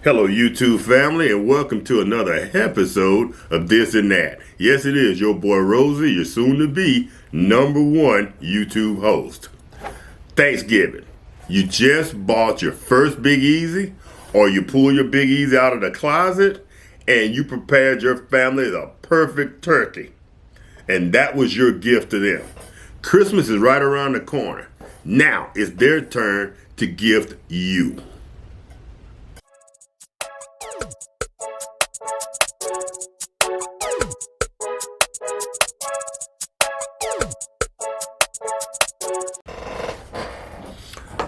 Hello, YouTube family, and welcome to another episode of This and That. Yes, it is your boy Rosie, your soon-to-be #1 YouTube host. Thanksgiving. You just bought your first Big Easy, or you pull your Big Easy out of the closet, and you prepared your family the perfect turkey. And that was your gift to them. Christmas is right around the corner. Now it's their turn to gift you.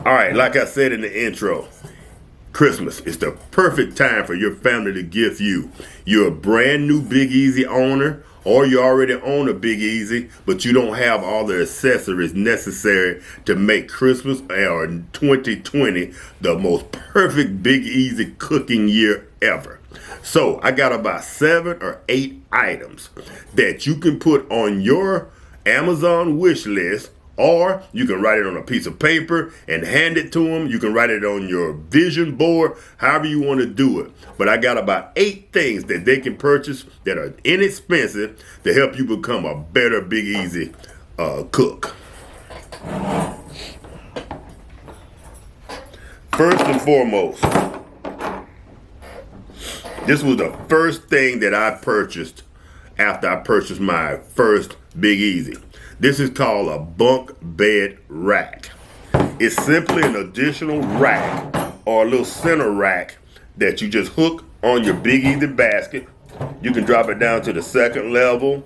All right, like I said in the intro, Christmas is the perfect time for your family to gift you. You're a brand new Big Easy owner, or you already own a Big Easy, but you don't have all the accessories necessary to make Christmas or 2020 the most perfect Big Easy cooking year ever. So I got about 7 or 8 items that you can put on your Amazon wish list, or you can write it on a piece of paper and hand it to them. You can write it on your vision board, however you want to do it. But I got about 8 things that they can purchase that are inexpensive to help you become a better Big Easy cook. First and foremost, this was the first thing that I purchased after I purchased my first Big Easy. This is called a Bunk Bed Rack. It's simply an additional rack or a little center rack that you just hook on your Big Easy basket. You can drop it down to the 2nd level,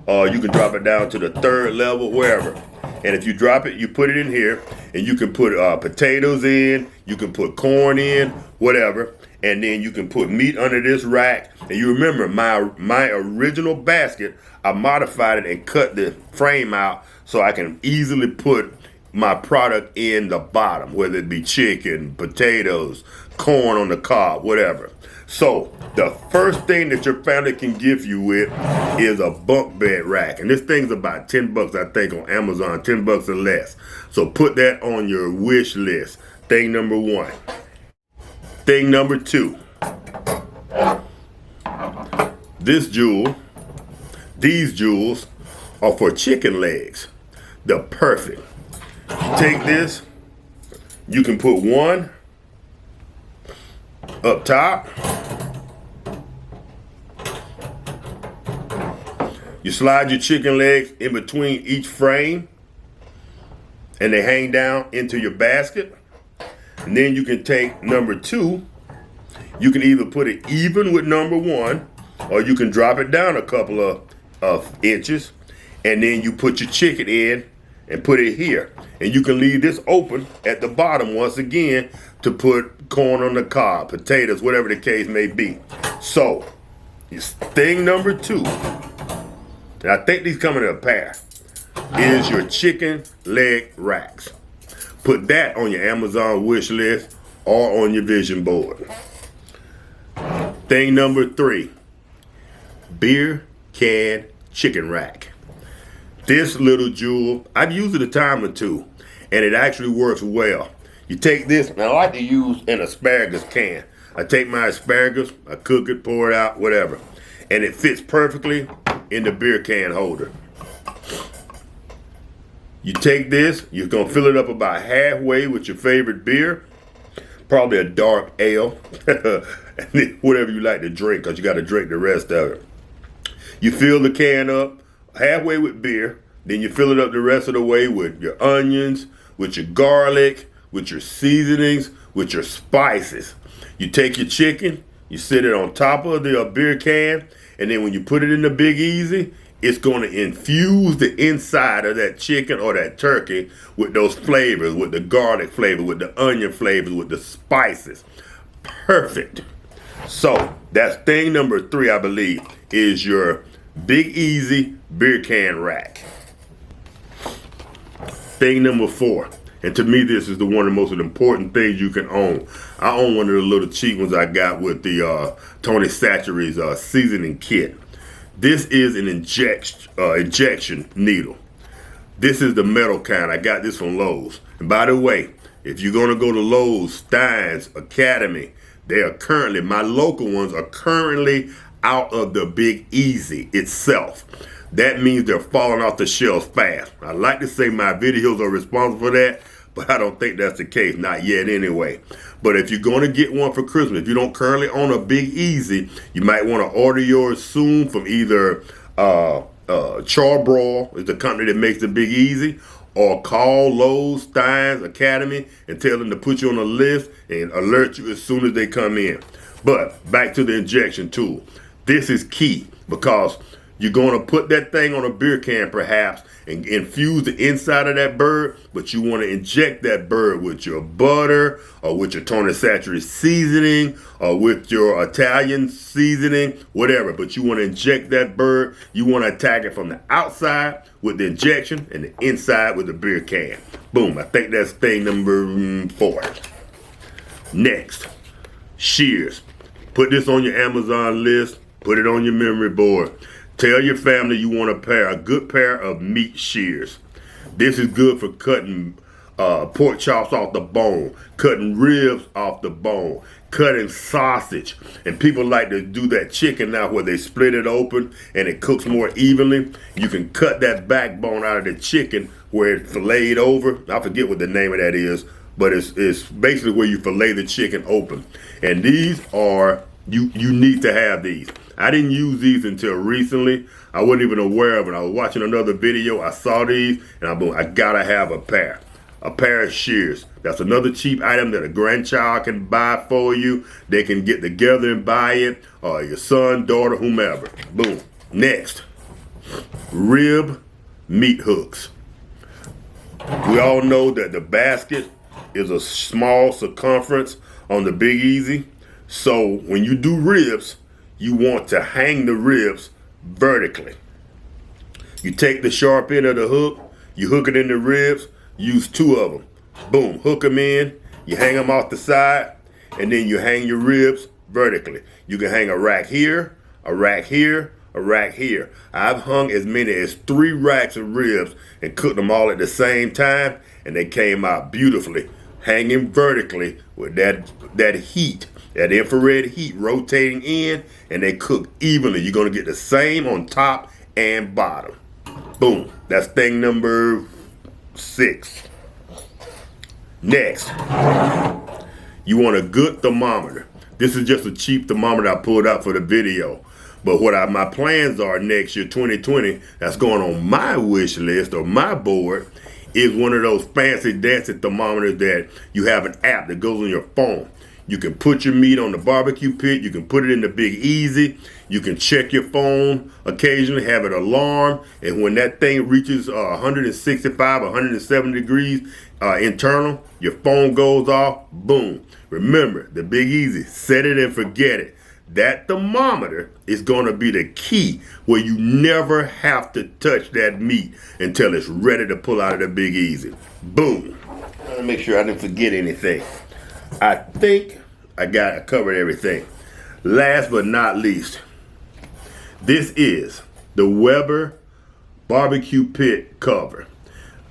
or you can drop it down to the 3rd level, wherever. And if you drop it, you put it in here, and you can put potatoes in, you can put corn in, whatever. And then you can put meat under this rack. And you remember my original basket, I modified it and cut the frame out so I can easily put my product in the bottom, whether it be chicken, potatoes, corn on the cob, whatever. So the first thing that your family can gift you with is a bunk bed rack. And this thing's about $10, I think, on Amazon, $10 or less. So put that on your wish list. Thing number 1. Thing number 2, these jewels are for chicken legs. They're perfect. You take this, you can put one up top. You slide your chicken legs in between each frame, and they hang down into your basket. And then you can take number 2, you can either put it even with number 1, or you can drop it down a couple of inches, and then you put your chicken in and put it here. And you can leave this open at the bottom once again to put corn on the cob, potatoes, whatever the case may be. So, thing number 2, and I think these come in a pair, is your chicken leg racks. Put that on your Amazon wish list or on your vision board. Thing number 3, beer can chicken rack. This little jewel, I've used it a time or two, and it actually works well. You take this, and I like to use an asparagus can. I take my asparagus, I cook it, pour it out, whatever. And it fits perfectly in the beer can holder. You take this, you're going to fill it up about halfway with your favorite beer, probably a dark ale, whatever you like to drink, because you got to drink the rest of it. You fill the can up halfway with beer, then you fill it up the rest of the way with your onions, with your garlic, with your seasonings, with your spices. You take your chicken, you sit it on top of the beer can, and then when you put it in the Big Easy, it's going to infuse the inside of that chicken or that turkey with those flavors, with the garlic flavor, with the onion flavors, with the spices. Perfect. So that's thing number 3, I believe, is your Big Easy beer can rack. Thing number 4, and to me this is one of the most important things you can own. I own one of the little cheap ones I got with the Tony Chachere's seasoning kit. This is an injection needle. This is the metal kind. I got this from Lowe's. And by the way, if you're going to go to Lowe's, Stein's, Academy, They are currently, my local ones are currently out of the Big Easy itself. That means they're falling off the shelves fast. I like to say my videos are responsible for that, but I don't think that's the case, not yet anyway. But if you're going to get one for Christmas, if you don't currently own a Big Easy, you might want to order yours soon from either Charbroil is the company that makes the Big Easy, or call Lowe's, Steins, Academy and tell them to put you on a list and alert you as soon as they come in. But back to the injection tool. This is key because you're going to put that thing on a beer can perhaps and infuse the inside of that bird, but you want to inject that bird with your butter or with your Tony Satchery seasoning or with your Italian seasoning, whatever. But you want to inject that bird. You want to attack it from the outside with the injection and the inside with the beer can. Boom. I think that's thing number 4. Next, Shears. Put this on your Amazon list. Put it on your memory board. Tell your family you want a good pair of meat shears. This is good for cutting pork chops off the bone, cutting ribs off the bone, cutting sausage. And people like to do that chicken now where they split it open and it cooks more evenly. You can cut that backbone out of the chicken where it's filleted over. I forget what the name of that is, but it's basically where you fillet the chicken open. And these are, you need to have these. I didn't use these until recently. I wasn't even aware of it. I was watching another video. I saw these and I gotta have a pair. A pair of shears. That's another cheap item that a grandchild can buy for you. They can get together and buy it, or your son, daughter, whomever. Boom. Next, rib meat hooks. We all know that the basket is a small circumference on the Big Easy. So when you do ribs, you want to hang the ribs vertically. You take the sharp end of the hook, you hook it in the ribs, use 2 of them. Boom, hook them in, you hang them off the side, and then you hang your ribs vertically. You can hang a rack here, a rack here, a rack here. I've hung as many as 3 racks of ribs and cooked them all at the same time, and they came out beautifully, hanging vertically with that heat. That infrared heat rotating in, and they cook evenly. You're gonna get the same on top and bottom. Boom, that's thing number 6. Next, you want a good thermometer. This is just a cheap thermometer I pulled out for the video. But what my plans are next year, 2020, that's going on my wish list or my board, is one of those fancy dancy thermometers that you have an app that goes on your phone. You can put your meat on the BBQ Pit. You can put it in the Big Easy. You can check your phone occasionally, have it alarm. And when that thing reaches 165, 170 degrees internal, your phone goes off, boom. Remember, the Big Easy, set it and forget it. That thermometer is going to be the key where you never have to touch that meat until it's ready to pull out of the Big Easy. Boom. Let me make sure I didn't forget anything. I think I covered everything. Last but not least, this is the Weber BBQ Pit cover.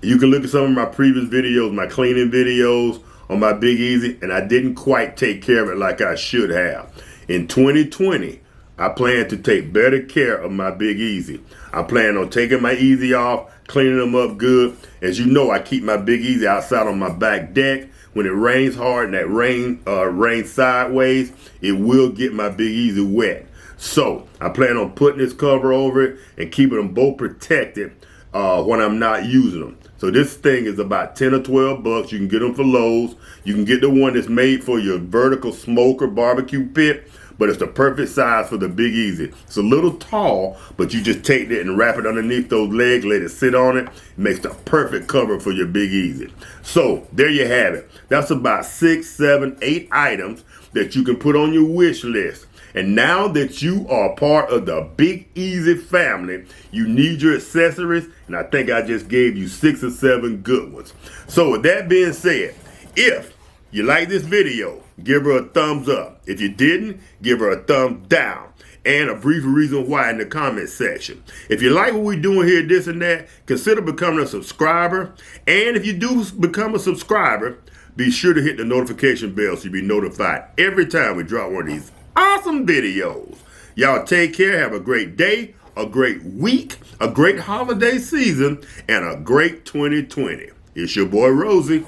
You can look at some of my previous videos, my cleaning videos on my Big Easy, and I didn't quite take care of it like I should have. In 2020, I plan to take better care of my Big Easy. I plan on taking my Easy off, cleaning them up good. As you know, I keep my Big Easy outside on my back deck. When it rains hard and that rain rains sideways, it will get my Big Easy wet. So I plan on putting this cover over it and keeping them both protected when I'm not using them. So this thing is about 10 or 12 bucks. You can get them for Lowe's. You can get the one that's made for your vertical smoker barbecue pit, but it's the perfect size for the Big Easy. It's a little tall, but you just take it and wrap it underneath those legs, let it sit on it. It makes the perfect cover for your Big Easy. So there you have it. That's about 6, 7, 8 items that you can put on your wish list. And now that you are part of the Big Easy family, you need your accessories, and I think I just gave you 6 or 7 good ones. So with that being said, if you like this video, give her a thumbs up. If you didn't, give her a thumbs down. And a brief reason why in the comment section. If you like what we're doing here, this and that, consider becoming a subscriber. And if you do become a subscriber, Be sure to hit the notification bell so you'll be notified every time we drop one of these awesome videos. Y'all take care. Have a great day, a great week, a great holiday season, and a great 2020. It's your boy Rosie.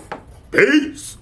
Peace.